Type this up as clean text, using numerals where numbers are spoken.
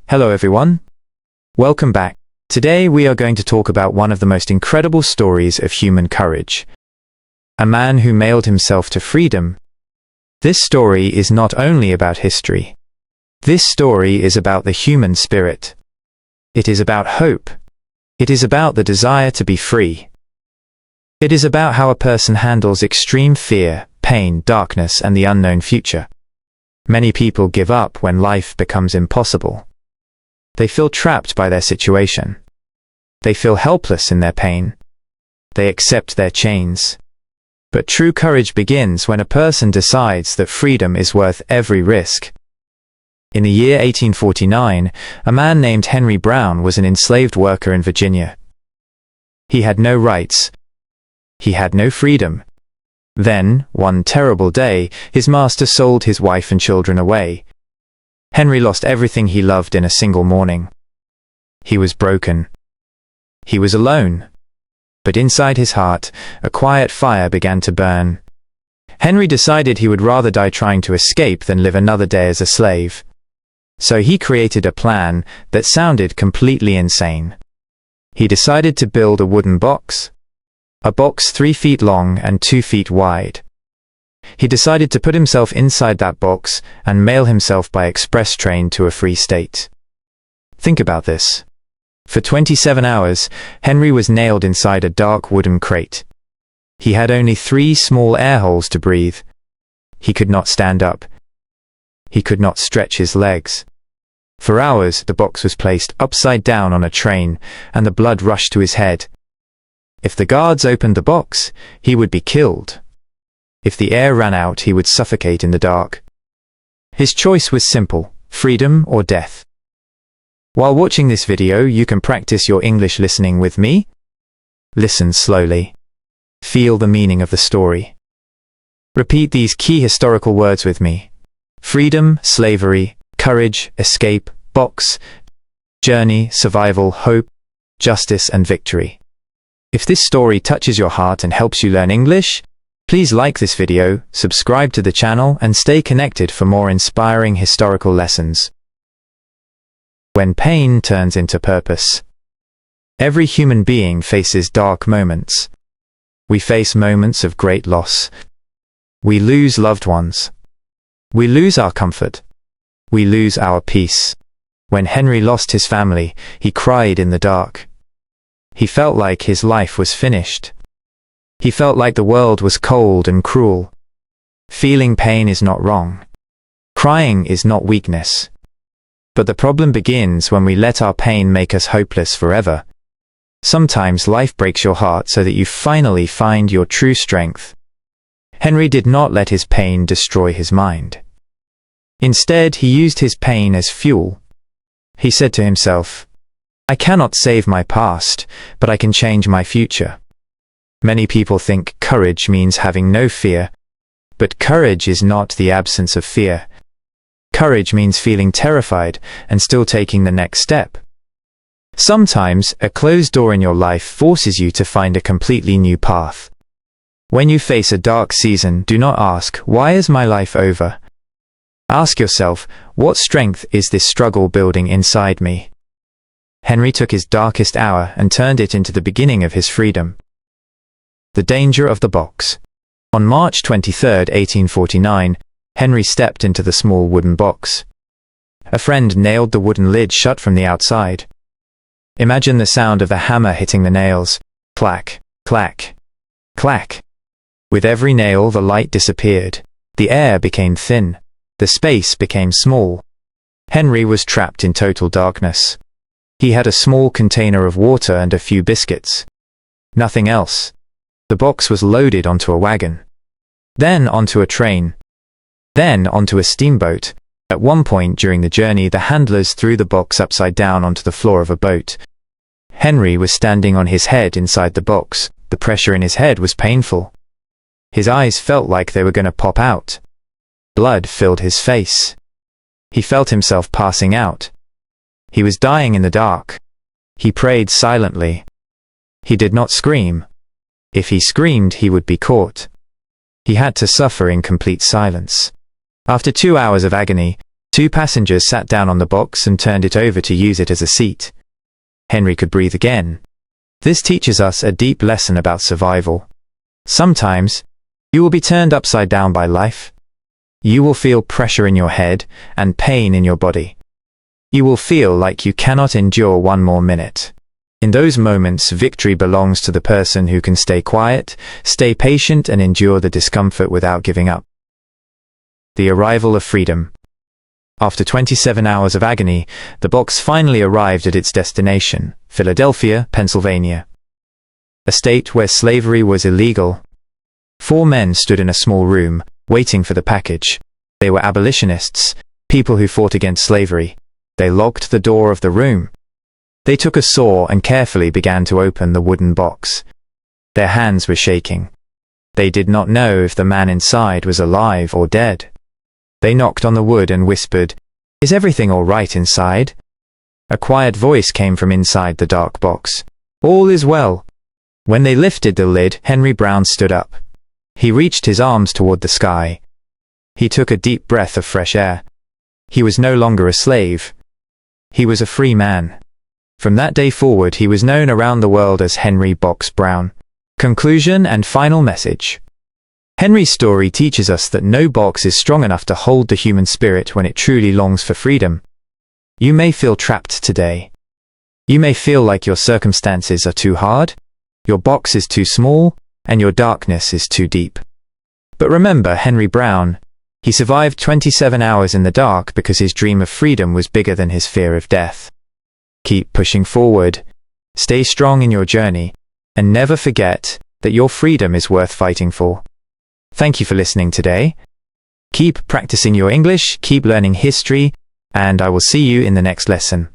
Hello everyone. Welcome back. Today we are going to talk about one of the most incredible stories of human courage. A man who mailed himself to freedom. This story is not only about history. This story is about the human spirit. It is about hope. It is about the desire to be free. It is about how a person handles extreme fear, pain, darkness, and the unknown future. Many people give up when life becomes impossible. They feel trapped by their situation. They feel helpless in their pain. They accept their chains. But true courage begins when a person decides that freedom is worth every risk. In the year 1849, a man named Henry Brown was an enslaved worker in Virginia. He had no rights. He had no freedom. Then, one terrible day, his master sold his wife and children away. Henry lost everything he loved in a single morning. He was broken. He was alone. But inside his heart, a quiet fire began to burn. Henry decided he would rather die trying to escape than live another day as a slave. So he created a plan that sounded completely insane. He decided to build a wooden box. A box 3 feet long and 2 feet wide. He decided to put himself inside that box and mail himself by express train to a free state. Think about this. For 27 hours, Henry was nailed inside a dark wooden crate. He had only 3 small air holes to breathe. He could not stand up. He could not stretch his legs. For hours, the box was placed upside down on a train, and the blood rushed to his head. If the guards opened the box, he would be killed. If the air ran out, he would suffocate in the dark. His choice was simple: freedom or death. While watching this video, you can practice your English listening with me. Listen slowly. Feel the meaning of the story. Repeat these key historical words with me: freedom, slavery, courage, escape, box, journey, survival, hope, justice, and victory. If this story touches your heart and helps you learn English, please like this video, subscribe to the channel, and stay connected for more inspiring historical lessons. When pain turns into purpose. Every human being faces dark moments. We face moments of great loss. We lose loved ones. We lose our comfort. We lose our peace. When Henry lost his family, he cried in the dark. He felt like his life was finished. He felt like the world was cold and cruel. Feeling pain is not wrong. Crying is not weakness. But the problem begins when we let our pain make us hopeless forever. Sometimes life breaks your heart so that you finally find your true strength. Henry did not let his pain destroy his mind. Instead, he used his pain as fuel. He said to himself, "I cannot save my past, but I can change my future." Many people think courage means having no fear, but courage is not the absence of fear. Courage means feeling terrified and still taking the next step. Sometimes, a closed door in your life forces you to find a completely new path. When you face a dark season, do not ask, "Why is my life over?" Ask yourself, "What strength is this struggle building inside me?" Henry took his darkest hour and turned it into the beginning of his freedom. The danger of the box. On March 23, 1849, Henry stepped into the small wooden box. A friend nailed the wooden lid shut from the outside. Imagine the sound of the hammer hitting the nails. Clack, clack, clack. With every nail, the light disappeared. The air became thin. The space became small. Henry was trapped in total darkness. He had a small container of water and a few biscuits. Nothing else. The box was loaded onto a wagon. Then onto a train. Then onto a steamboat. At one point during the journey, the handlers threw the box upside down onto the floor of a boat. Henry was standing on his head inside the box. The pressure in his head was painful. His eyes felt like they were going to pop out. Blood filled his face. He felt himself passing out. He was dying in the dark. He prayed silently. He did not scream. If he screamed, he would be caught. He had to suffer in complete silence. After 2 hours of agony, Two passengers sat down on the box and turned it over to use it as a seat. Henry could breathe again. This teaches us a deep lesson about survival. Sometimes, you will be turned upside down by life. You will feel pressure in your head and pain in your body. You will feel like you cannot endure one more minute. In those moments, victory belongs to the person who can stay quiet, stay patient, and endure the discomfort without giving up. The arrival of freedom. After 27 hours of agony, the box finally arrived at its destination, Philadelphia, Pennsylvania. A state where slavery was illegal. 4 men stood in a small room, waiting for the package. They were abolitionists, people who fought against slavery. They locked the door of the room. They took a saw and carefully began to open the wooden box. Their hands were shaking. They did not know if the man inside was alive or dead. They knocked on the wood and whispered, "Is everything all right inside?" A quiet voice came from inside the dark box. "All is well." When they lifted the lid, Henry Brown stood up. He reached his arms toward the sky. He took a deep breath of fresh air. He was no longer a slave. He was a free man. From that day forward, he was known around the world as Henry Box Brown. Conclusion and final message. Henry's story teaches us that no box is strong enough to hold the human spirit when it truly longs for freedom. You may feel trapped today. You may feel like your circumstances are too hard, your box is too small, and your darkness is too deep. But remember Henry Brown. He survived 27 hours in the dark because his dream of freedom was bigger than his fear of death. Keep pushing forward, stay strong in your journey, and never forget that your freedom is worth fighting for. Thank you for listening today. Keep practicing your English, keep learning history, and I will see you in the next lesson.